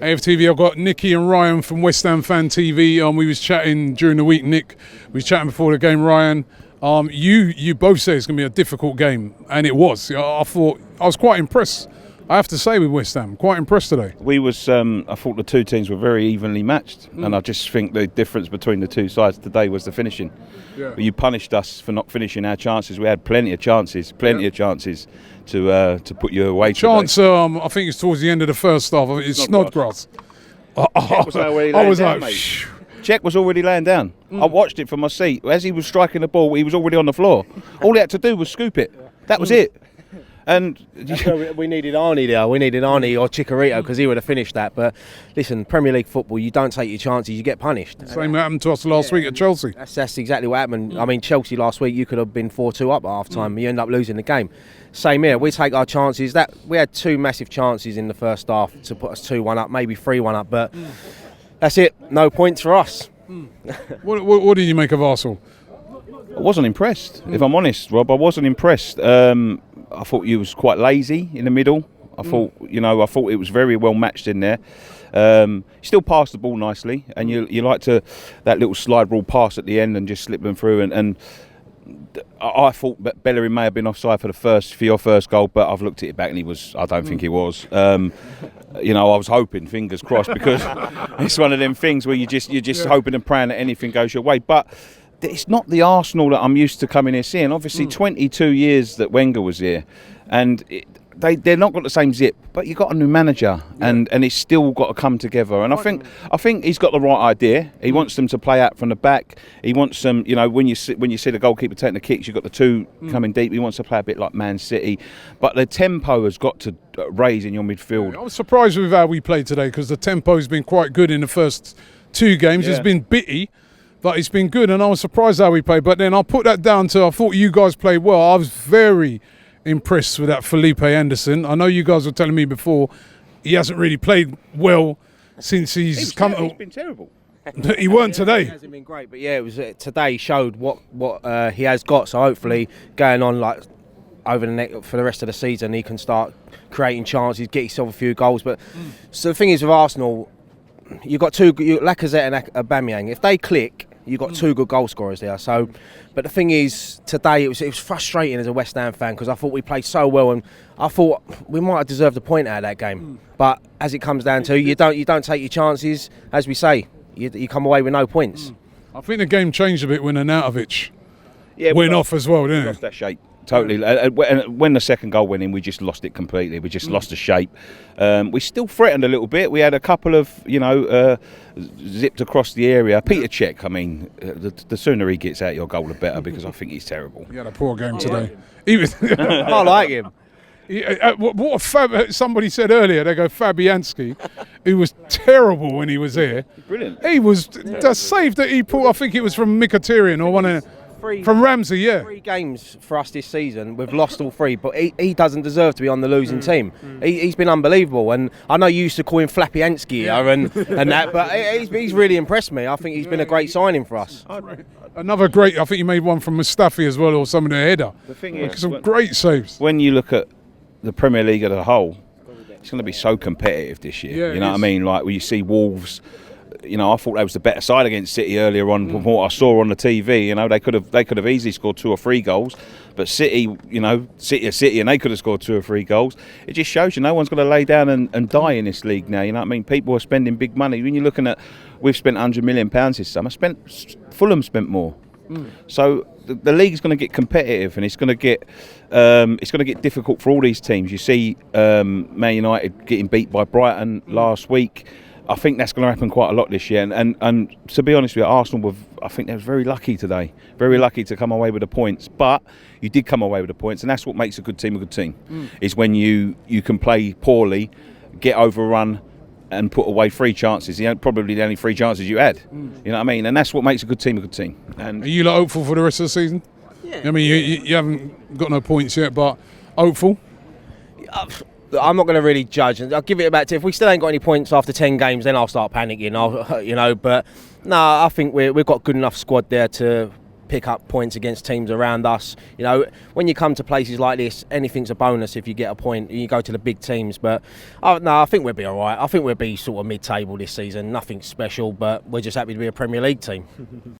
AFTV. I've got Nicky and Ryan from West Ham Fan TV. We was chatting during the week. Nick, we was chatting before the game. Ryan, you both say it's going to be a difficult game, and it was. I was quite impressed. I have to say, with West Ham, quite impressed today. I thought the two teams were very evenly matched, and I just think the difference between the two sides today was the finishing. Yeah. You punished us for not finishing our chances. We had plenty of chances to put you away. Chance, I think it's towards the end of the first half. It's Snodgrass. I was like, Cech was already laying down. I watched it from my seat. As he was striking the ball, he was already on the floor. All he had to do was scoop it. That was it. And we needed Arnie there. We needed Arnie or Chicharito because he would have finished that. But listen, Premier League football, you don't take your chances, you get punished. Same happened to us last week at Chelsea. That's exactly what happened. I mean, Chelsea last week, you could have been 4-2 up at half time. You end up losing the game. Same here. We take our chances. We had two massive chances in the first half to put us 2-1 up, maybe 3-1 up. But that's it. No points for us. What did you make of Arsenal? I wasn't impressed, if I'm honest, Rob. I wasn't impressed. I thought you was quite lazy in the middle. I thought it was very well matched in there. Still passed the ball nicely, and you like to that little slide rule pass at the end and just slip them through. And I thought that Bellerin may have been offside for your first goal, but I've looked at it back and he was. I don't think he was. I was hoping, fingers crossed, because it's one of them things where you're just hoping and praying that anything goes your way, but. It's not the Arsenal that I'm used to coming here seeing. Obviously, 22 years that Wenger was here, and they're not got the same zip. But you've got a new manager, and it's still got to come together. And I think he's got the right idea. He wants them to play out from the back. He wants them, when you see the goalkeeper taking the kicks, you've got the two coming deep. He wants to play a bit like Man City, but the tempo has got to raise in your midfield. I was surprised with how we played today because the tempo has been quite good in the first two games. It's been bitty. But it's been good, and I was surprised how we played. But then I'll put that down to I thought you guys played well. I was very impressed with that Felipe Anderson. I know you guys were telling me before he hasn't really played well since he's come. He's been terrible. He weren't today. He hasn't been great, but it was today showed what he has got. So hopefully, going on like over the next for the rest of the season, he can start creating chances, get himself a few goals. But so the thing is with Arsenal, you've got Lacazette and Aubameyang. If they click. You've got two good goal scorers there. So, but the thing is, today it was frustrating as a West Ham fan because I thought we played so well and I thought we might have deserved a point out of that game. But as it comes down to, you don't take your chances. As we say, you come away with no points. I think the game changed a bit when Arnautovic went off as well, didn't it? Lost that shape. Totally. When the second goal went in, we just lost it completely. We just lost the shape. We still threatened a little bit. We had a couple of, zipped across the area. Peter Cech, I mean, the sooner he gets out your goal, the better, because I think he's terrible. He had a poor game today. He was I like him. Somebody said earlier, they go Fabianski, who was terrible when he was here. Brilliant. He was the save that he pulled. I think it was from Mkhitaryan or one of. From Ramsey, yeah. 3 games for us this season. We've lost all 3, but he doesn't deserve to be on the losing team. He's been unbelievable, and I know you used to call him Flappy-Ansky and that, but he's really impressed me. I think he's been a great signing for us. Another great. I think he made one from Mustafi as well, or some of the header. The thing is, some great saves. When you look at the Premier League as a whole, it's going to be so competitive this year. Yeah, you know what I mean? Like when you see Wolves. I thought that was the better side against City earlier on from what I saw on the TV. They could have easily scored 2 or 3 goals, but City, City are City, and they could have scored 2 or 3 goals. It just shows no one's going to lay down and die in this league now. You know what I mean? People are spending big money. When you're looking at, we've spent £100 million this summer. Fulham spent more. So the league's going to get competitive, and it's going to get difficult for all these teams. You see, Man United getting beat by Brighton last week. I think that's going to happen quite a lot this year. And to be honest with you, Arsenal I think they were very lucky today. Very lucky to come away with the points. But you did come away with the points, and that's what makes a good team, is when you can play poorly, get overrun, and put away 3 chances. Probably the only 3 chances you had. You know what I mean? And that's what makes a good team a good team. And are you hopeful for the rest of the season? Yeah. I mean, you haven't got no points yet, but hopeful? I'm not going to really judge. I'll give it about 10. If we still ain't got any points after 10 games, then I'll start panicking. But no, I think we've got good enough squad there to pick up points against teams around us. You know, when you come to places like this, anything's a bonus if you get a point. You go to the big teams, but no, I think we'll be all right. I think we'll be sort of mid-table this season. Nothing special, but we're just happy to be a Premier League team.